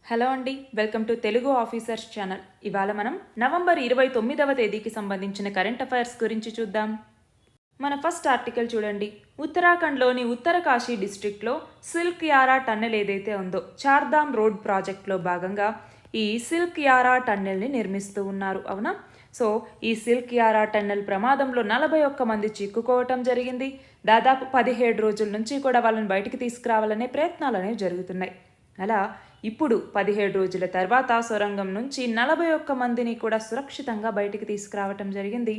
Hello అండి, welcome to Telugu officers channel. ఇవాళ మనం నవంబర్ 29వ తేదీకి సంబంధించిన కరెంట్ అఫైర్స్ గురించి చూద్దాం. మన ఫస్ట్ ఆర్టికల్ చూడండి. ఉత్తరాఖండ్లోని ఉత్తరకాశీ డిస్ట్రిక్ట్లో సిల్క్ యారా టన్నెల్ ఏదైతే ఉందో చార్ధామ్ రోడ్ ప్రాజెక్ట్లో భాగంగా ఈ సిల్క్ యారా టన్నెల్ని నిర్మిస్తూ ఉన్నారు. అవునా? సో ఈ సిల్క్ యారా టన్నెల్ ప్రమాదంలో 41 మంది చిక్కుకోవటం జరిగింది. దాదాపు 17 రోజుల నుంచి కూడా వాళ్ళని బయటికి తీసుకురావాలనే ప్రయత్నాలు అనేవి జరుగుతున్నాయి. అలా ఇప్పుడు 17 రోజుల తర్వాత సొరంగం నుంచి 41 మందిని కూడా సురక్షితంగా బయటికి తీసుకురావటం జరిగింది.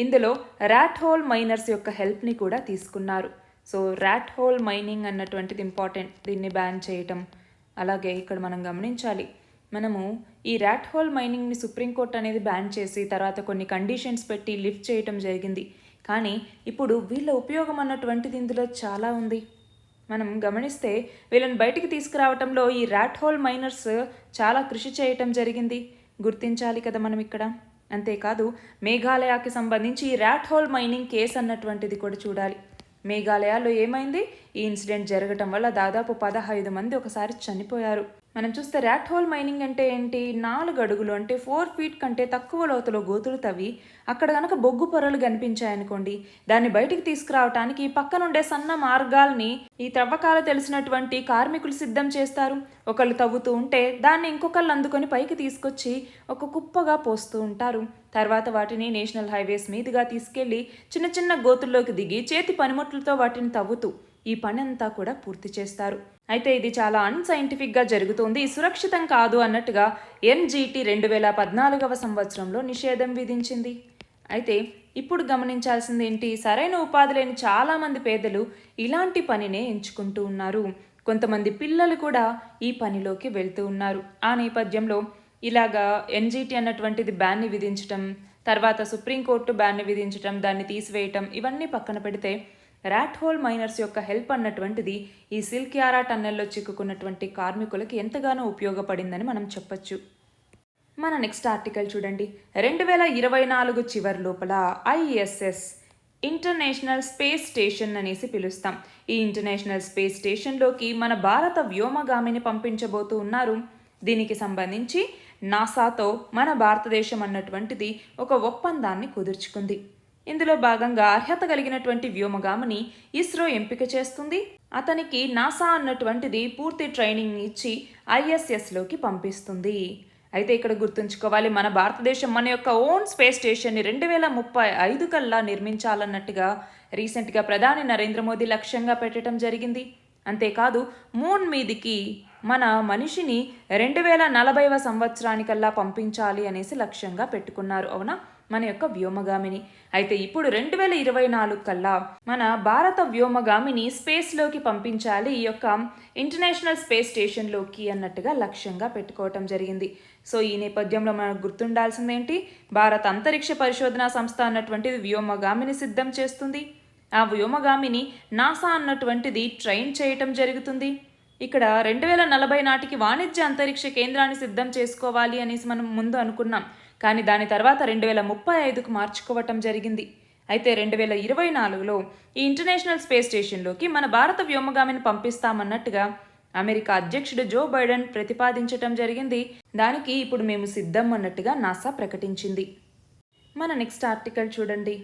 ఇందులో ర్యాట్ హోల్ మైనర్స్ యొక్క హెల్ప్ని కూడా తీసుకున్నారు. సో ర్యాట్ హోల్ మైనింగ్ అన్నటువంటిది ఇంపార్టెంట్, దీన్ని బ్యాన్ చేయటం. అలాగే ఇక్కడ మనం గమనించాలి, మనము ఈ ర్యాట్ హోల్ మైనింగ్ని సుప్రీంకోర్టు అనేది బ్యాన్ చేసి తర్వాత కొన్ని కండిషన్స్ పెట్టి లిఫ్ట్ చేయటం జరిగింది. కానీ ఇప్పుడు వీళ్ళ ఉపయోగం అన్నటువంటిది ఇందులో చాలా ఉంది. మనం గమనిస్తే వీళ్ళని బయటికి తీసుకురావటంలో ఈ ర్యాట్ హోల్ మైనర్స్ చాలా కృషి చేయటం జరిగింది, గుర్తించాలి కదా మనం ఇక్కడ. అంతేకాదు మేఘాలయకి సంబంధించి ఈ ర్యాట్ హోల్ మైనింగ్ కేసు అన్నటువంటిది కూడా చూడాలి. మేఘాలయలో ఏమైంది? ఈ ఇన్సిడెంట్ జరగటం వల్ల దాదాపు 15 మంది ఒకసారి చనిపోయారు. మనం చూస్తే ర్యాట్ హోల్ మైనింగ్ అంటే ఏంటి? 4 అడుగులు అంటే 4 ఫీట్ కంటే తక్కువ లోతులో గోతులు తవ్వి అక్కడ కనుక బొగ్గు పొరలు కనిపించాయనుకోండి, దాన్ని బయటికి తీసుకురావటానికి పక్కనుండే సన్న మార్గాల్ని ఈ త్రవ్వకాలు తెలిసినటువంటి కార్మికులు సిద్ధం చేస్తారు. ఒకళ్ళు తవ్వుతూ ఉంటే దాన్ని ఇంకొకళ్ళు అందుకొని పైకి తీసుకొచ్చి ఒక కుప్పగా పోస్తూ ఉంటారు. తర్వాత వాటిని నేషనల్ హైవేస్ మీదుగా తీసుకెళ్లి చిన్న చిన్న గోతుల్లోకి దిగి చేతి పనిముట్లతో వాటిని తవ్వుతూ ఈ పని అంతా కూడా పూర్తి చేస్తారు. అయితే ఇది చాలా అన్సైంటిఫిక్గా జరుగుతోంది, సురక్షితం కాదు అన్నట్టుగా ఎన్జీటీ 2014వ సంవత్సరంలో నిషేధం విధించింది. అయితే ఇప్పుడు గమనించాల్సింది ఏంటి? సరైన ఉపాధి లేని చాలామంది పేదలు ఇలాంటి పనినే ఎంచుకుంటూ ఉన్నారు. కొంతమంది పిల్లలు కూడా ఈ పనిలోకి వెళ్తూ ఉన్నారు. ఆ నేపథ్యంలో ఇలాగా ఎన్జీటీ అన్నటువంటిది బ్యాన్ని విధించటం, తర్వాత సుప్రీంకోర్టు బ్యాన్ని విధించటం, దాన్ని తీసివేయటం, ఇవన్నీ పక్కన పెడితే ర్యాట్ హోల్ మైనర్స్ యొక్క హెల్ప్ అన్నటువంటిది ఈ సిల్క్ యారా టన్నెల్లో చిక్కుకున్నటువంటి కార్మికులకి ఎంతగానో ఉపయోగపడిందని మనం చెప్పొచ్చు. మన నెక్స్ట్ ఆర్టికల్ చూడండి. 2024 చివరి లోపల ఐఎస్ఎస్ ఇంటర్నేషనల్ స్పేస్ స్టేషన్ అనేసి పిలుస్తాం. ఈ ఇంటర్నేషనల్ స్పేస్ స్టేషన్లోకి మన భారత వ్యోమగామిని పంపించబోతూ ఉన్నారు. దీనికి సంబంధించి నాసాతో మన భారతదేశం అన్నటువంటిది ఒక ఒప్పందాన్ని కుదుర్చుకుంది. ఇందులో భాగంగా అర్హత కలిగినటువంటి వ్యోమగామిని ఇస్రో ఎంపిక చేస్తుంది. అతనికి నాసా అన్నటువంటిది పూర్తి ట్రైనింగ్ ఇచ్చి ఐఎస్ఎస్లోకి పంపిస్తుంది. అయితే ఇక్కడ గుర్తుంచుకోవాలి, మన భారతదేశం మన యొక్క ఓన్ స్పేస్ స్టేషన్ని 2035 కల్లా నిర్మించాలన్నట్టుగా రీసెంట్గా ప్రధాని నరేంద్ర మోదీ లక్ష్యంగా పెట్టడం జరిగింది. అంతేకాదు మూన్ మీదికి మన మనిషిని 2040వ సంవత్సరానికల్లా పంపించాలి అనేసి లక్ష్యంగా పెట్టుకున్నారు. అవునా? మన యొక్క వ్యోమగామిని. అయితే ఇప్పుడు 2024 కల్లా మన భారత వ్యోమగామిని స్పేస్లోకి పంపించాలి, ఈ యొక్క ఇంటర్నేషనల్ స్పేస్ స్టేషన్లోకి అన్నట్టుగా లక్ష్యంగా పెట్టుకోవటం జరిగింది. సో ఈ నేపథ్యంలో మనకు గుర్తుండాల్సిందేంటి? భారత అంతరిక్ష పరిశోధన సంస్థ అన్నటువంటిది వ్యోమగామిని సిద్ధం చేస్తుంది. ఆ వ్యోమగామిని నాసా అన్నటువంటిది ట్రైన్ చేయటం జరుగుతుంది. ఇక్కడ 2040 నాటికి వాణిజ్య అంతరిక్ష కేంద్రాన్ని సిద్ధం చేసుకోవాలి అనేసి మనం ముందు అనుకున్నాం. కానీ దాని తర్వాత 2035కు మార్చుకోవటం జరిగింది. అయితే 2024లో ఈ ఇంటర్నేషనల్ స్పేస్ స్టేషన్లోకి మన భారత వ్యోమగామిని పంపిస్తామన్నట్టుగా అమెరికా అధ్యక్షుడు జో బైడెన్ ప్రతిపాదించటం జరిగింది. దానికి ఇప్పుడు మేము సిద్ధం అన్నట్టుగా నాసా ప్రకటించింది. మన నెక్స్ట్ ఆర్టికల్ చూడండి.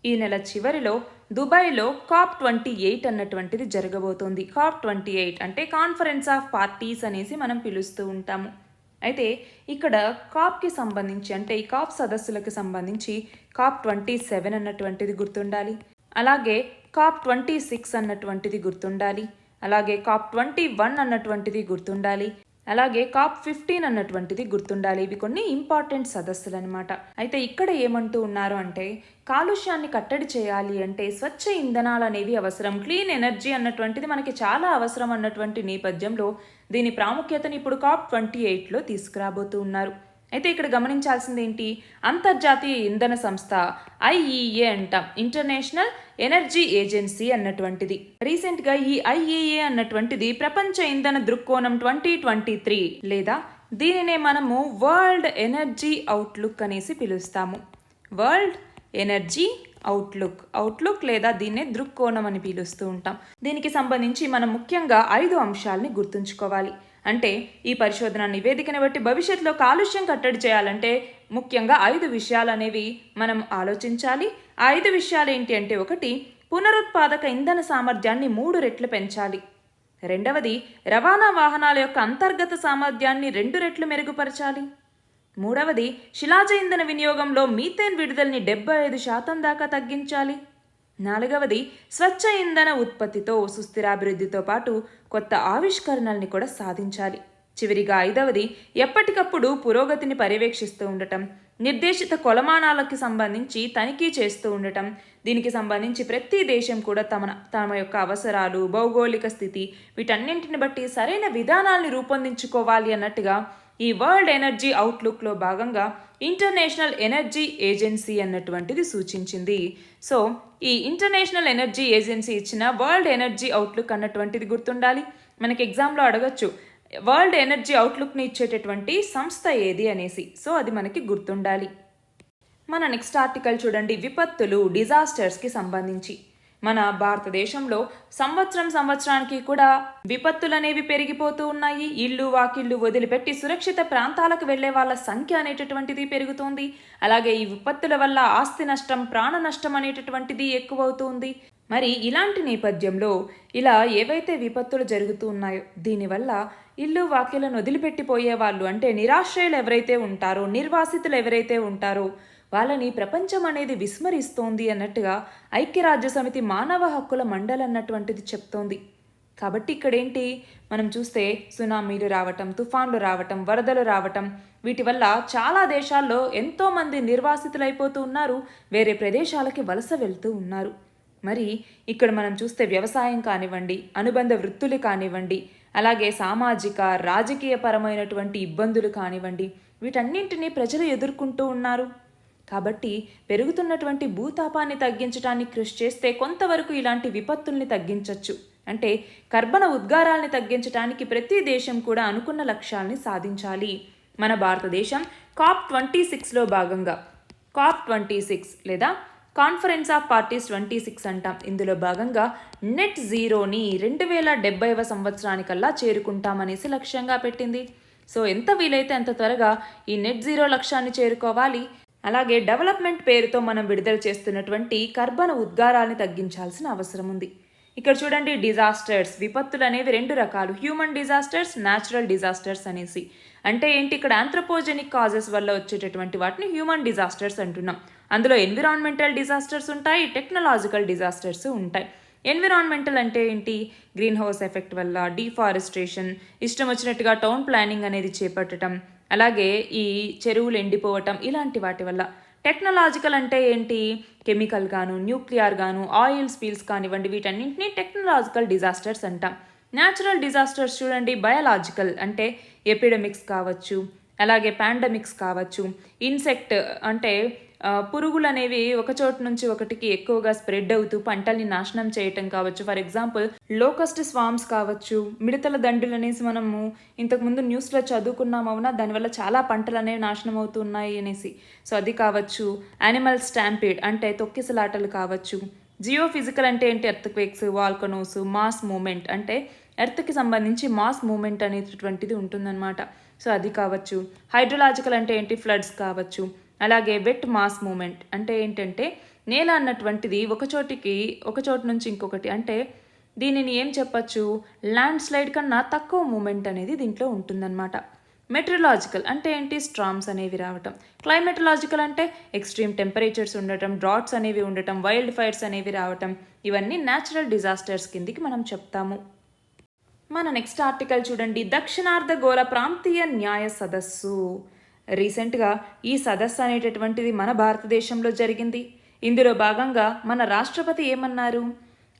ఈ నెల చివరిలో దుబాయ్లో COP28 అన్నటువంటిది జరగబోతోంది. COP28 అంటే కాన్ఫరెన్స్ ఆఫ్ పార్టీస్ అనేసి మనం పిలుస్తూ ఉంటాము. అయితే ఇక్కడ కాప్కి సంబంధించి అంటే ఈ కాప్ సదస్సులకు సంబంధించి COP27 అన్నటువంటిది గుర్తుండాలి. అలాగే COP26 అన్నటువంటిది గుర్తుండాలి. అలాగే COP21 అన్నటువంటిది గుర్తుండాలి. అలాగే COP15 అన్నటువంటిది గుర్తుండాలి. ఇవి కొన్ని ఇంపార్టెంట్ సదస్సులు అనమాట. అయితే ఇక్కడ ఏమంటూ ఉన్నారు అంటే కాలుష్యాన్ని కట్టడి చేయాలి అంటే స్వచ్ఛ ఇంధనాలు అనేవి అవసరం, క్లీన్ ఎనర్జీ అన్నటువంటిది మనకి చాలా అవసరం అన్నటువంటి నేపథ్యంలో దీని ప్రాముఖ్యతని ఇప్పుడు COP28లో తీసుకురాబోతూ ఉన్నారు. అయితే ఇక్కడ గమనించాల్సింది ఏంటి? అంతర్జాతీయ ఇంధన సంస్థ IEA అంటాం, ఇంటర్నేషనల్ ఎనర్జీ ఏజెన్సీ అన్నటువంటిది. రీసెంట్గా ఈ IEA అన్నటువంటిది ప్రపంచ ఇంధన దృక్కోణం 2023 లేదా దీనినే మనము వరల్డ్ ఎనర్జీ అవుట్లుక్ అనేసి పిలుస్తాము. వరల్డ్ ఎనర్జీ అవుట్లుక్ లేదా దీన్నే దృక్కోణం అని పిలుస్తూ ఉంటాం. దీనికి సంబంధించి మనం ముఖ్యంగా 5 అంశాలని గుర్తుంచుకోవాలి. అంటే ఈ పరిశోధన నివేదికను బట్టి భవిష్యత్తులో కాలుష్యం కట్టడి చేయాలంటే ముఖ్యంగా 5 విషయాలు అనేవి మనం ఆలోచించాలి. ఆ 5 విషయాలు ఏంటి అంటే, 1, పునరుత్పాదక ఇంధన సామర్థ్యాన్ని 3 రెట్లు పెంచాలి. రెండవది, రవాణా వాహనాల యొక్క అంతర్గత సామర్థ్యాన్ని 2 రెట్లు మెరుగుపరచాలి. మూడవది, శిలాజ ఇంధన వినియోగంలో మీథేన్ విడుదలని 75% దాకా తగ్గించాలి. నాలుగవది, స్వచ్ఛ ఇంధన ఉత్పత్తితో సుస్థిరాభివృద్ధితో పాటు కొత్త ఆవిష్కరణల్ని కూడా సాధించాలి. చివరిగా 5వది, ఎప్పటికప్పుడు పురోగతిని పర్యవేక్షిస్తూ ఉండటం, నిర్దేశిత కొలమానాలకి సంబంధించి తనిఖీ చేస్తూ ఉండటం. దీనికి సంబంధించి ప్రతి దేశం కూడా తమ యొక్క అవసరాలు, భౌగోళిక స్థితి వీటన్నింటిని బట్టి సరైన విధానాల్ని రూపొందించుకోవాలి అన్నట్టుగా ఈ వరల్డ్ ఎనర్జీ అవుట్లుక్లో భాగంగా ఇంటర్నేషనల్ ఎనర్జీ ఏజెన్సీ అన్నటువంటిది సూచించింది. సో ఈ ఇంటర్నేషనల్ ఎనర్జీ ఏజెన్సీ ఇచ్చిన వరల్డ్ ఎనర్జీ అవుట్లుక్ అన్నటువంటిది గుర్తుండాలి. మనకి ఎగ్జామ్లో అడగచ్చు, వరల్డ్ ఎనర్జీ అవుట్లుక్ని ఇచ్చేటటువంటి సంస్థ ఏది అనేసి. సో అది మనకి గుర్తుండాలి. మన నెక్స్ట్ ఆర్టికల్ చూడండి, విపత్తులు, డిజాస్టర్స్కి సంబంధించి. మన భారతదేశంలో సంవత్సరానికి కూడా విపత్తులు అనేవి పెరిగిపోతూ ఉన్నాయి. ఇల్లు వాకిళ్ళు వదిలిపెట్టి సురక్షిత ప్రాంతాలకు వెళ్లే వాళ్ళ సంఖ్య అనేటటువంటిది పెరుగుతోంది. అలాగే ఈ విపత్తుల వల్ల ఆస్తి నష్టం, ప్రాణ నష్టం అనేటటువంటిది ఎక్కువవుతుంది. మరి ఇలాంటి నేపథ్యంలో ఇలా ఏవైతే విపత్తులు జరుగుతూ ఉన్నాయో దీనివల్ల ఇల్లు వాకిలను వదిలిపెట్టిపోయే వాళ్ళు, అంటే నిరాశ్రయులు ఎవరైతే ఉంటారో, నిర్వాసితులు ఎవరైతే ఉంటారో వాళ్ళని ప్రపంచం అనేది విస్మరిస్తోంది అన్నట్టుగా ఐక్యరాజ్యసమితి మానవ హక్కుల మండలి అన్నటువంటిది చెప్తోంది. కాబట్టి ఇక్కడేంటి, మనం చూస్తే సునామీలు రావటం, తుఫాన్లు రావటం, వరదలు రావటం, వీటి వల్ల చాలా దేశాల్లో ఎంతోమంది నిర్వాసితులైపోతూ ఉన్నారు, వేరే ప్రదేశాలకి వలస వెళ్తూ ఉన్నారు. మరి ఇక్కడ మనం చూస్తే వ్యవసాయం కానివ్వండి, అనుబంధ వృత్తులు కానివ్వండి, అలాగే సామాజిక రాజకీయ పరమైనటువంటి ఇబ్బందులు కానివ్వండి, వీటన్నింటినీ ప్రజలు ఎదుర్కొంటూ ఉన్నారు. కాబట్టి పెరుగుతున్నటువంటి భూతాపాన్ని తగ్గించడానికి కృషి చేస్తే కొంతవరకు ఇలాంటి విపత్తుల్ని తగ్గించవచ్చు. అంటే కర్బన ఉద్గారాల్ని తగ్గించడానికి ప్రతి దేశం కూడా అనుకున్న లక్ష్యాల్ని సాధించాలి. మన భారతదేశం COP26లో భాగంగా COP26 లేదా కాన్ఫరెన్స్ ఆఫ్ పార్టీస్ 26 అంటాం. ఇందులో భాగంగా నెట్ జీరోని 2070వ సంవత్సరానికల్లా చేరుకుంటామనేసి లక్ష్యంగా పెట్టింది. సో ఎంత వీలైతే అంత త్వరగా ఈ నెట్ జీరో లక్ష్యాన్ని చేరుకోవాలి. అలాగే డెవలప్మెంట్ పేరుతో మనం విడుదల చేస్తున్నటువంటి కర్బన ఉద్గారాల్ని తగ్గించాల్సిన అవసరం ఉంది. ఇక్కడ చూడండి, డిజాస్టర్స్, విపత్తులు అనేవి 2 రకాలు, హ్యూమన్ డిజాస్టర్స్, న్యాచురల్ డిజాస్టర్స్ అనేసి. అంటే ఏంటి, ఇక్కడ ఆంథ్రోపోజెనిక్ కాజెస్ వల్ల వచ్చేటటువంటి వాటిని హ్యూమన్ డిజాస్టర్స్ అంటున్నాం. అందులో ఎన్విరాన్మెంటల్ డిజాస్టర్స్ ఉంటాయి, టెక్నాలజికల్ డిజాస్టర్స్ ఉంటాయి. ఎన్విరాన్మెంటల్ అంటే ఏంటి, గ్రీన్ హౌస్ ఎఫెక్ట్ వల్ల, డిఫారెస్ట్రేషన్, ఇష్టం వచ్చినట్టుగా టౌన్ ప్లానింగ్ అనేది చేపట్టడం, అలాగే ఈ చెరువులు ఎండిపోవటం, ఇలాంటి వాటి వల్ల. టెక్నాలజికల్ అంటే ఏంటి, కెమికల్ గాను, న్యూక్లియర్ గాను, ఆయిల్ స్పిల్స్ కానివ్వండి, వీటన్నింటినీ టెక్నాలజికల్ డిజాస్టర్స్ అంటాం. న్యాచురల్ డిజాస్టర్స్ చూడండి, బయాలజికల్ అంటే ఎపిడమిక్స్ కావచ్చు, అలాగే పాండమిక్స్ కావచ్చు, ఇన్సెక్ట్ అంటే పురుగులు అనేవి ఒక చోటు నుంచి ఒకటికి ఎక్కువగా స్ప్రెడ్ అవుతూ పంటల్ని నాశనం చేయటం కావచ్చు. ఫర్ ఎగ్జాంపుల్ లోకస్ట్ స్వామ్స్ కావచ్చు, మిడతల దండులు అనేసి మనము ఇంతకుముందు న్యూస్లో చదువుకున్నాం అవునా, దానివల్ల చాలా పంటలు అనేవి నాశనం అవుతున్నాయి అనేసి. సో అది కావచ్చు. యానిమల్ స్టాంపీడ్ అంటే తొక్కిసలాటలు కావచ్చు. జియో ఫిజికల్ అంటే ఏంటి, ఎర్త్క్వేక్స్, వాల్కనోస్, మాస్ మూమెంట్ అంటే ఎర్త్కి సంబంధించి మాస్ మూమెంట్ అనేటటువంటిది ఉంటుందన్నమాట. సో అది కావచ్చు. హైడ్రోలాజికల్ అంటే ఏంటి, ఫ్లడ్స్ కావచ్చు. అలాగే వెట్ మాస్ మూమెంట్ అంటే ఏంటంటే నేల అన్నటువంటిది ఒక చోటు నుంచి ఇంకొకటి, అంటే దీనిని ఏం చెప్పచ్చు, ల్యాండ్ స్లైడ్ కన్నా తక్కువ మూమెంట్ అనేది దీంట్లో ఉంటుందన్నమాట. మెట్రలాజికల్ అంటే ఏంటి, స్ట్రామ్స్ అనేవి రావటం. క్లైమెటలాజికల్ అంటే ఎక్స్ట్రీమ్ టెంపరేచర్స్ ఉండటం, డ్రాట్స్ అనేవి ఉండటం, వైల్డ్ ఫైర్స్ అనేవి రావటం. ఇవన్నీ న్యాచురల్ డిజాస్టర్స్ కిందికి మనం చెప్తాము. మన నెక్స్ట్ ఆర్టికల్ చూడండి, దక్షిణార్ధగోళ ప్రాంతీయ న్యాయ సదస్సు. రీసెంట్గా ఈ సదస్సు అనేటటువంటిది మన భారతదేశంలో జరిగింది. ఇందులో భాగంగా మన రాష్ట్రపతి ఏమన్నారు,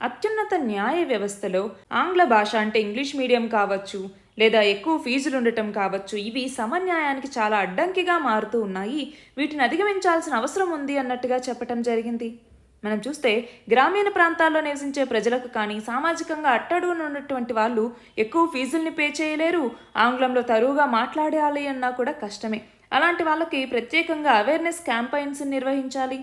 అత్యున్నత న్యాయ వ్యవస్థలో ఆంగ్ల భాష అంటే ఇంగ్లీష్ మీడియం కావచ్చు, లేదా ఎక్కువ ఫీజులు ఉండటం కావచ్చు, ఇవి సమన్యాయానికి చాలా అడ్డంకిగా మారుతూ ఉన్నాయి, వీటిని అధిగమించాల్సిన అవసరం ఉంది అన్నట్టుగా చెప్పటం జరిగింది. మనం చూస్తే గ్రామీణ ప్రాంతాల్లో నివసించే ప్రజలకు కానీ, సామాజికంగా అట్టడుగున ఉన్నటువంటి వాళ్ళు ఎక్కువ ఫీజుల్ని పే చేయలేరు, ఆంగ్లంలో తరువుగా మాట్లాడాలి అన్నా కూడా కష్టమే. అలాంటి వాళ్ళకి ప్రత్యేకంగా అవేర్నెస్ క్యాంపెయిన్స్ నిర్వహించాలి.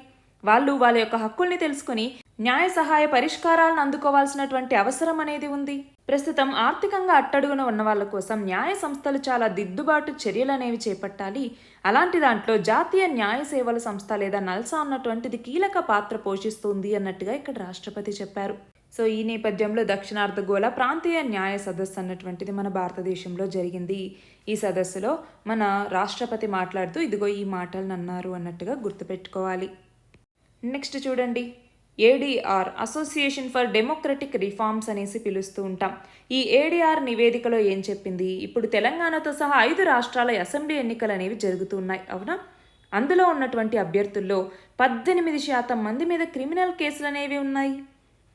వాళ్ళు వాళ్ళ యొక్క హక్కుల్ని తెలుసుకుని న్యాయ సహాయ పరిష్కారాలను అందుకోవాల్సినటువంటి అవసరం అనేది ఉంది. ప్రస్తుతం ఆర్థికంగా అట్టడుగున ఉన్న వాళ్ళ కోసం న్యాయ సంస్థలు చాలా దిద్దుబాటు చర్యలు అనేవి చేపట్టాలి. అలాంటి దాంట్లో జాతీయ న్యాయ సేవల సంస్థ లేదా నల్సా అన్నటువంటిది కీలక పాత్ర పోషిస్తుంది అన్నట్టుగా ఇక్కడ రాష్ట్రపతి చెప్పారు. సో ఈ నేపథ్యంలో దక్షిణార్ధగోళ ప్రాంతీయ న్యాయ సదస్సు అన్నటువంటిది మన భారతదేశంలో జరిగింది. ఈ సదస్సులో మన రాష్ట్రపతి మాట్లాడుతూ ఇదిగో ఈ మాటలను అన్నారు అన్నట్టుగా గుర్తుపెట్టుకోవాలి. నెక్స్ట్ చూడండి, ADR association for democratic reforms అనేసి పిలుస్తూ ఉంటాం. ఈ ఏడీఆర్ నివేదికలో ఏం చెప్పింది, ఇప్పుడు తెలంగాణతో సహా 5 రాష్ట్రాల అసెంబ్లీ ఎన్నికలు అనేవి జరుగుతున్నాయి అవునా. అందులో ఉన్నటువంటి అభ్యర్థుల్లో 18% మంది మీద క్రిమినల్ కేసులు అనేవి ఉన్నాయి.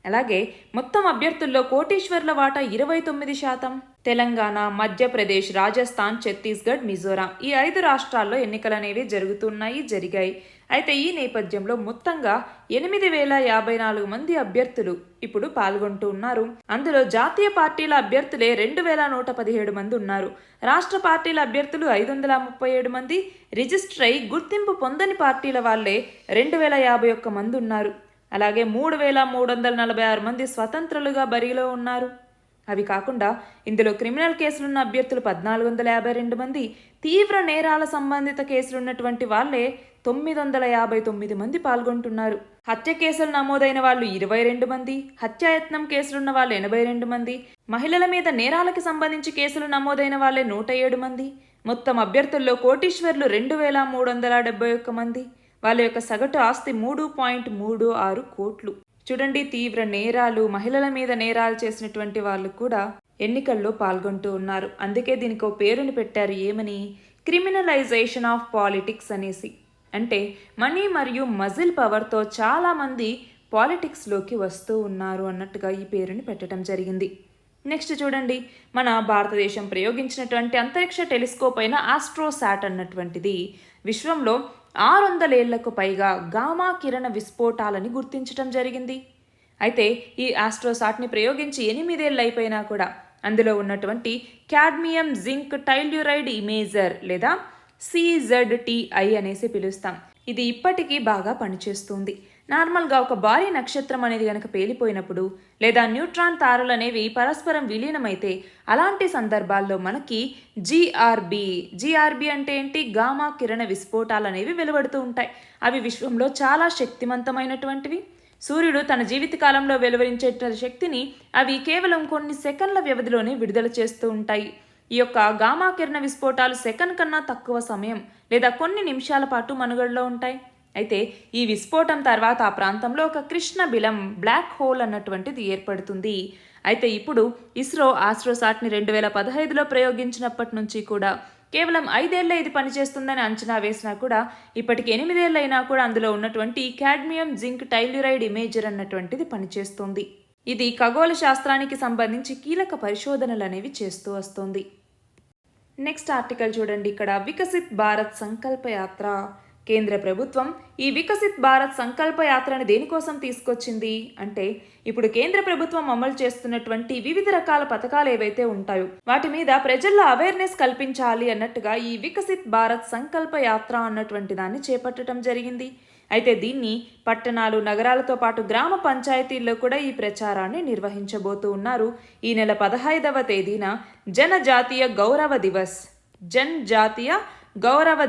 అలాగే మొత్తం అభ్యర్థుల్లో కోటీశ్వర్ల వాటా 29%. తెలంగాణ, మధ్యప్రదేశ్, రాజస్థాన్, ఛత్తీస్గఢ్, మిజోరాం ఈ 5 రాష్ట్రాల్లో ఎన్నికలు అనేవి జరిగాయి. అయితే ఈ నేపథ్యంలో మొత్తంగా 8,054 మంది అభ్యర్థులు ఇప్పుడు పాల్గొంటూ ఉన్నారు. అందులో జాతీయ పార్టీల అభ్యర్థులే 2,117 మంది ఉన్నారు. రాష్ట్ర పార్టీల అభ్యర్థులు 537 మంది, రిజిస్టర్ అయి గుర్తింపు పొందని పార్టీల వాళ్లే 2,051 మంది ఉన్నారు. అలాగే 3,346 మంది స్వతంత్రులుగా బరిలో ఉన్నారు. అవి కాకుండా ఇందులో క్రిమినల్ కేసులున్న అభ్యర్థులు 1,452 మంది, తీవ్ర నేరాల సంబంధిత కేసులున్నటువంటి వాళ్లే 959 మంది పాల్గొంటున్నారు. హత్య కేసులు నమోదైన వాళ్ళు 22 మంది, హత్యాయత్నం కేసులున్న వాళ్ళు 82 మంది, మహిళల మీద నేరాలకు సంబంధించి కేసులు నమోదైన వాళ్ళే 107 మంది. మొత్తం అభ్యర్థుల్లో కోటీశ్వర్లు 2,371 మంది. వాళ్ళ యొక్క సగటు ఆస్తి 3.36 కోట్లు. చూడండి, తీవ్ర నేరాలు, మహిళల మీద నేరాలు చేసినటువంటి వాళ్ళు కూడా ఎన్నికల్లో పాల్గొంటూ ఉన్నారు. అందుకే దీనికి ఒక పేరుని పెట్టారు, ఏమని, క్రిమినలైజేషన్ ఆఫ్ పాలిటిక్స్ అనేసి. అంటే మనీ మరియు మజిల్ పవర్తో చాలామంది పాలిటిక్స్లోకి వస్తూ ఉన్నారు అన్నట్టుగా ఈ పేరుని పెట్టడం జరిగింది. నెక్స్ట్ చూడండి, మన భారతదేశం ప్రయోగించినటువంటి అంతరిక్ష టెలిస్కోప్ అయిన ఆస్ట్రోసాట్ అన్నటువంటిది విశ్వంలో 600 ఏళ్లకు పైగా గామా కిరణ విస్ఫోటాలని గుర్తించడం జరిగింది. అయితే ఈ ఆస్ట్రోసాట్ని ప్రయోగించి 8 ఏళ్ళు అయిపోయినా కూడా అందులో ఉన్నటువంటి క్యాడ్మియం జింక్ టైల్యూరైడ్ ఇమేజర్ లేదా CZTI అనేసి పిలుస్తాం. ఇది ఇప్పటికీ బాగా పనిచేస్తుంది. నార్మల్గా ఒక భారీ నక్షత్రం అనేది కనుక పేలిపోయినప్పుడు లేదా న్యూట్రాన్ తారలు అనేవి పరస్పరం విలీనమైతే అలాంటి సందర్భాల్లో మనకి GRB అంటే ఏంటి, గామా కిరణ విస్ఫోటాలు అనేవి వెలువడుతూ ఉంటాయి. అవి విశ్వంలో చాలా శక్తివంతమైనటువంటివి. సూర్యుడు తన జీవితకాలంలో వెలువరించే శక్తిని అవి కేవలం కొన్ని సెకండ్ల వ్యవధిలోనే విడుదల చేస్తూ ఉంటాయి. ఈ యొక్క గామా కిరణ విస్ఫోటాలు సెకండ్ కన్నా తక్కువ సమయం లేదా కొన్ని నిమిషాల పాటు మనుగడలో ఉంటాయి. అయితే ఈ విస్ఫోటం తర్వాత ఆ ప్రాంతంలో ఒక కృష్ణ బిలం బ్లాక్ హోల్ అన్నటువంటిది ఏర్పడుతుంది. అయితే ఇప్పుడు ఇస్రో ఆస్ట్రోసాట్ని 2015లో ప్రయోగించినప్పటి నుంచి కూడా కేవలం 5 ఏళ్లే ఇది పనిచేస్తుందని అంచనా వేసినా కూడా ఇప్పటికి 8 ఏళ్ళైనా కూడా అందులో ఉన్నటువంటి క్యాడ్మియం జింక్ టైల్యూరైడ్ ఇమేజర్ అన్నటువంటిది పనిచేస్తుంది. ఇది ఖగోళ శాస్త్రానికి సంబంధించి కీలక పరిశోధనలు అనేవి చేస్తూ వస్తుంది. నెక్స్ట్ ఆర్టికల్ చూడండి, ఇక్కడ వికసిత్ భారత్ సంకల్ప యాత్ర. కేంద్ర ప్రభుత్వం ఈ వికసిత్ భారత్ సంకల్ప యాత్రని దేనికోసం తీసుకొచ్చింది అంటే, ఇప్పుడు కేంద్ర ప్రభుత్వం అమలు చేస్తున్నటువంటి వివిధ రకాల పథకాలు ఏవైతే ఉంటాయో వాటి మీద ప్రజల్లో అవేర్నెస్ కల్పించాలి అన్నట్టుగా ఈ వికసిత్ భారత్ సంకల్ప యాత్ర అన్నటువంటి దాన్ని చేపట్టడం జరిగింది. అయితే దీన్ని పట్టణాలు, నగరాలతో పాటు గ్రామ పంచాయతీల్లో కూడా ఈ ప్రచారాన్ని నిర్వహించబోతూ ఉన్నారు. ఈ నెల 15వ తేదీన జనజాతీయ గౌరవ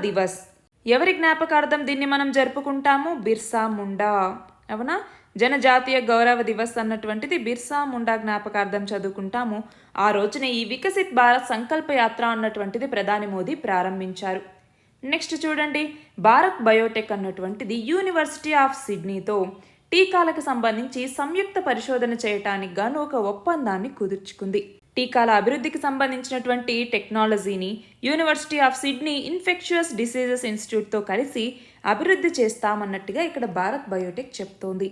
దివస్ ఎవరి జ్ఞాపకార్థం దీన్ని మనం జరుపుకుంటాము, బిర్సా ముండా. అవునా, జనజాతీయ గౌరవ దివస్ అన్నటువంటిది బిర్సా ముండా జ్ఞాపకార్థం చదువుకుంటాము. ఆ రోజున ఈ వికసిత్ భారత్ సంకల్ప యాత్ర అన్నటువంటిది ప్రధాని మోదీ ప్రారంభించారు. నెక్స్ట్ చూడండి, భారత్ బయోటెక్ అన్నటువంటిది యూనివర్సిటీ ఆఫ్ సిడ్నీతో టీకాలకు సంబంధించి సంయుక్త పరిశోధన చేయటానికి గాను ఒక ఒప్పందాన్ని కుదుర్చుకుంది. టీకాల అభివృద్ధికి సంబంధించినటువంటి టెక్నాలజీని university of Sydney infectious diseases ఇన్స్టిట్యూట్తో కలిసి అభివృద్ధి చేస్తామన్నట్టుగా ఇక్కడ భారత్ బయోటెక్ చెప్తోంది.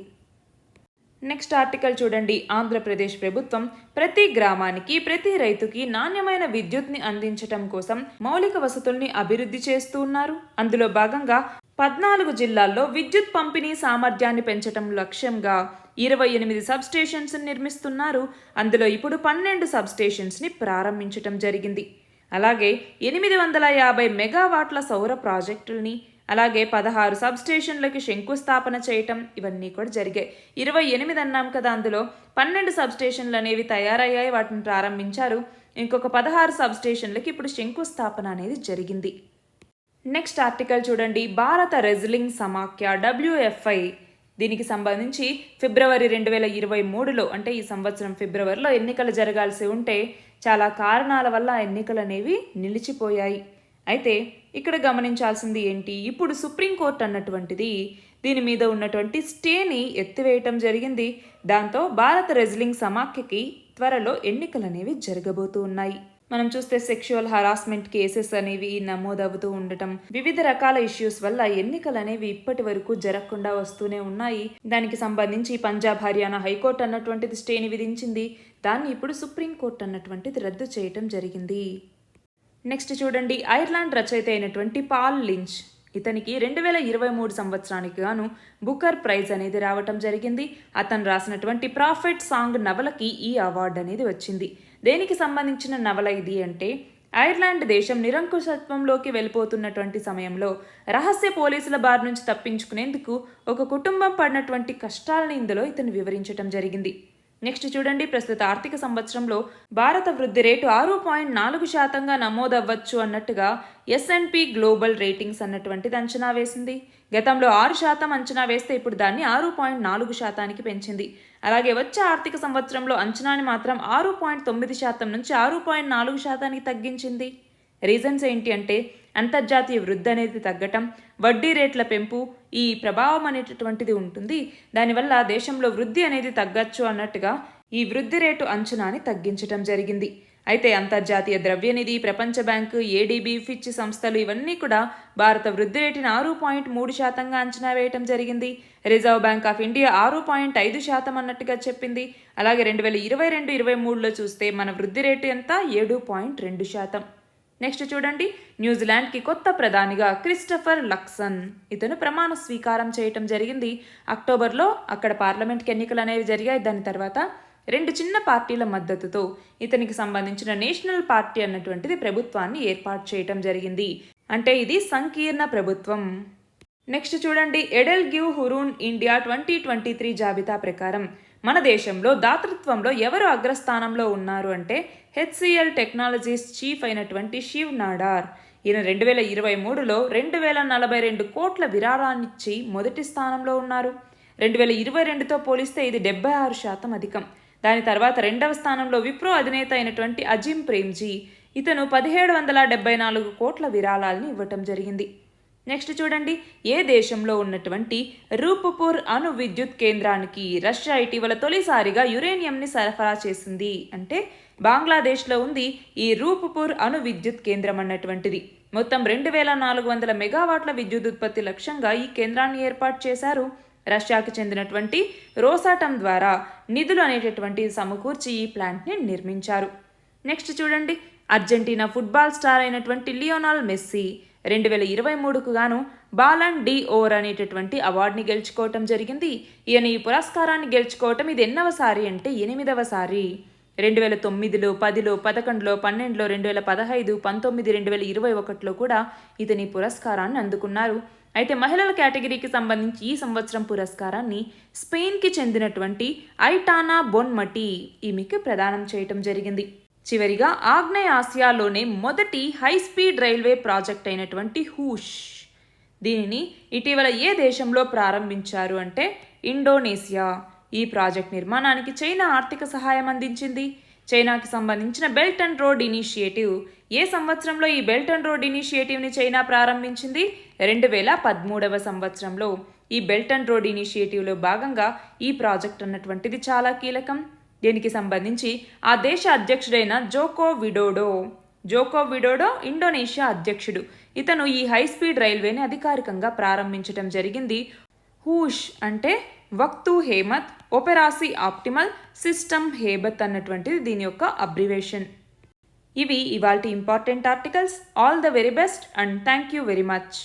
నెక్స్ట్ ఆర్టికల్ చూడండి, ఆంధ్రప్రదేశ్ ప్రభుత్వం ప్రతి గ్రామానికి, ప్రతి రైతుకి నాణ్యమైన విద్యుత్ని అందించటం కోసం మౌలిక వసతుల్ని అభివృద్ధి చేస్తూ ఉన్నారు. అందులో భాగంగా 14 జిల్లాల్లో విద్యుత్ పంపిణీ సామర్థ్యాన్ని పెంచటం లక్ష్యంగా 28 సబ్స్టేషన్స్ నిర్మిస్తున్నారు. అందులో ఇప్పుడు 12 సబ్స్టేషన్స్ని ప్రారంభించటం జరిగింది. అలాగే 850 మెగావాట్ల సౌర ప్రాజెక్టుల్ని, అలాగే 16 సబ్స్టేషన్లకి శంకుస్థాపన చేయటం ఇవన్నీ కూడా జరిగాయి. 28 అన్నాం కదా, అందులో 12 సబ్స్టేషన్లు అనేవి తయారయ్యాయి, వాటిని ప్రారంభించారు. ఇంకొక 16 సబ్స్టేషన్లకి ఇప్పుడు శంకుస్థాపన అనేది జరిగింది. నెక్స్ట్ ఆర్టికల్ చూడండి, భారత రెజ్లింగ్ సమాఖ్య WFI దీనికి సంబంధించి ఫిబ్రవరి 2023లో అంటే ఈ సంవత్సరం ఫిబ్రవరిలో ఎన్నికలు జరగాల్సి ఉంటే చాలా కారణాల వల్ల ఎన్నికలు అనేవి నిలిచిపోయాయి. అయితే ఇక్కడ గమనించాల్సింది ఏంటి, ఇప్పుడు సుప్రీంకోర్టు అన్నటువంటిది దీని మీద ఉన్నటువంటి స్టేని ఎత్తివేయటం జరిగింది. దాంతో భారత రెజ్లింగ్ సమాఖ్యకి త్వరలో ఎన్నికలు అనేవి జరగబోతూ ఉన్నాయి. మనం చూస్తే సెక్షువల్ హరాస్మెంట్ కేసెస్ అనేవి నమోదవుతూ ఉండటం, వివిధ రకాల ఇష్యూస్ వల్ల ఎన్నికలు అనేవి ఇప్పటి వరకు జరగకుండా వస్తూనే ఉన్నాయి. దానికి సంబంధించి పంజాబ్ హర్యానా హైకోర్టు అన్నటువంటిది స్టేని విధించింది. దాన్ని ఇప్పుడు సుప్రీంకోర్టు అన్నటువంటిది రద్దు చేయటం జరిగింది. నెక్స్ట్ చూడండి, ఐర్లాండ్ రచయిత అయినటువంటి పాల్ లించ్ ఇతనికి 2023 సంవత్సరానికి గాను బుకర్ ప్రైజ్ అనేది రావటం జరిగింది. అతను రాసినటువంటి ప్రాఫిట్ సాంగ్ నవలకి ఈ అవార్డు అనేది వచ్చింది. దేనికి సంబంధించిన నవల ఇది అంటే, ఐర్లాండ్ దేశం నిరంకుశత్వంలోకి వెళ్ళిపోతున్నటువంటి సమయంలో రహస్య పోలీసుల బారి నుంచి తప్పించుకునేందుకు ఒక కుటుంబం పడినటువంటి కష్టాలను ఇందులో ఇతను వివరించటం జరిగింది. నెక్స్ట్ చూడండి, ప్రస్తుత ఆర్థిక సంవత్సరంలో భారత వృద్ధి రేటు 6.4% నమోదవ్వచ్చు అన్నట్టుగా S&P గ్లోబల్ రేటింగ్స్ అన్నటువంటిది అంచనా వేసింది. గతంలో 6% అంచనా వేస్తే ఇప్పుడు దాన్ని 6.4%కి పెంచింది. అలాగే వచ్చే ఆర్థిక సంవత్సరంలో అంచనాని మాత్రం 6.9% నుంచి 6.4%కి తగ్గించింది. రీజన్స్ ఏంటి అంటే, అంతర్జాతీయ వృద్ధి అనేది తగ్గటం, వడ్డీ రేట్ల పెంపు, ఈ ప్రభావం అనేటటువంటిది ఉంటుంది. దానివల్ల దేశంలో వృద్ధి అనేది తగ్గచ్చు అన్నట్టుగా ఈ వృద్ధి రేటు అంచనాని తగ్గించటం జరిగింది. అయితే అంతర్జాతీయ ద్రవ్యనిధి, ప్రపంచ బ్యాంకు, ADB, ఫిచ్ సంస్థలు ఇవన్నీ కూడా భారత వృద్ధి రేటుని 6.3%గా అంచనా వేయటం జరిగింది. రిజర్వ్ బ్యాంక్ ఆఫ్ ఇండియా 6.5% అన్నట్టుగా చెప్పింది. అలాగే 2022-23లో చూస్తే మన వృద్ధి రేటు ఎంత, 7.2%. నెక్స్ట్ చూడండి, న్యూజిలాండ్కి కొత్త ప్రధానిగా క్రిస్టఫర్ లక్సన్ ఇతను ప్రమాణ స్వీకారం చేయటం జరిగింది. అక్టోబర్లో అక్కడ పార్లమెంట్కి ఎన్నికలు అనేవి జరిగాయి. దాని తర్వాత 2 చిన్న పార్టీల మద్దతుతో ఇతనికి సంబంధించిన నేషనల్ పార్టీ అన్నటువంటిది ప్రభుత్వాన్ని ఏర్పాటు చేయటం జరిగింది. అంటే ఇది సంకీర్ణ ప్రభుత్వం. నెక్స్ట్ చూడండి, ఎడెల్గివ్ హురూన్ ఇండియా 2023 జాబితా ప్రకారం మన దేశంలో దాతృత్వంలో ఎవరు అగ్రస్థానంలో ఉన్నారు అంటే HCL టెక్నాలజీస్ చీఫ్ అయినటువంటి శివ్ నాడార్. ఈయన 2023లో 2042 కోట్ల విరాళాన్నిచ్చి మొదటి స్థానంలో ఉన్నారు. 2022తో పోలిస్తే ఇది 76% అధికం. దాని తర్వాత రెండవ స్థానంలో విప్రో అధినేత అయినటువంటి అజిమ్ ప్రేమ్జీ, ఇతను 1774 కోట్ల విరాళాలని ఇవ్వటం జరిగింది. నెక్స్ట్ చూడండి, ఏ దేశంలో ఉన్నటువంటి రూప్పూర్ అణు విద్యుత్ కేంద్రానికి రష్యా ఇటీవల తొలిసారిగా యురేనియంని సరఫరా చేసింది అంటే బంగ్లాదేశ్లో ఉంది ఈ రూప్పూర్ అణు విద్యుత్ కేంద్రం అన్నటువంటిది. మొత్తం 2400 మెగావాట్ల విద్యుత్ ఉత్పత్తి లక్ష్యంగా ఈ కేంద్రాన్ని ఏర్పాటు చేశారు. రష్యాకు చెందినటువంటి రోసాటమ్ ద్వారా నిధులు అనేటటువంటి సమకూర్చి ఈ ప్లాంట్ని నిర్మించారు. నెక్స్ట్ చూడండి, అర్జెంటీనా ఫుట్బాల్ స్టార్ అయినటువంటి లియోనాల్ మెస్సీ 2023కు గాను బాలన్ డి ఓర్ అనేటటువంటి అవార్డుని గెలుచుకోవటం జరిగింది. ఈయన ఈ పురస్కారాన్ని గెలుచుకోవటం ఇది ఎన్నవసారి అంటే 8వసారి. 2009లో, 10లో, 11లో, 12లో, 2015, 19, 2021లో కూడా ఇతని పురస్కారాన్ని అందుకున్నారు. అయితే మహిళల కేటగిరీకి సంబంధించి ఈ సంవత్సరం పురస్కారాన్ని స్పెయిన్కి చెందినటువంటి ఐటానా బొన్మటి ఈమెకి ప్రదానం చేయటం జరిగింది. చివరిగా ఆగ్నేయ ఆసియాలోనే మొదటి హై స్పీడ్ రైల్వే ప్రాజెక్ట్ అయినటువంటి హూష్ దీనిని ఇటీవల ఏ దేశంలో ప్రారంభించారు అంటే ఇండోనేషియా. ఈ ప్రాజెక్ట్ నిర్మాణానికి చైనా ఆర్థిక సహాయం అందించింది. చైనాకి సంబంధించిన బెల్ట్ అండ్ రోడ్ ఇనిషియేటివ్ ఏ సంవత్సరంలో ఈ బెల్ట్ అండ్ రోడ్ ఇనిషియేటివ్ని చైనా ప్రారంభించింది? 2013వ సంవత్సరంలో. ఈ బెల్ట్ అండ్ రోడ్ ఇనిషియేటివ్లో భాగంగా ఈ ప్రాజెక్ట్ అన్నటువంటిది చాలా కీలకం. దీనికి సంబంధించి ఆ దేశ అధ్యక్షుడైన జోకో విడోడో ఇండోనేషియా అధ్యక్షుడు. ఇతను ఈ హై స్పీడ్ రైల్వేని అధికారికంగా ప్రారంభించడం జరిగింది. హూష్ అంటే వక్తు హేమత్ ఒపెరాసి ఆప్టిమల్ సిస్టమ్ హేబత్ అన్నటువంటిది దీని యొక్క అబ్రివేషన్. ఇవి ఇవాల్టి important articles. All the very best and thank you very much.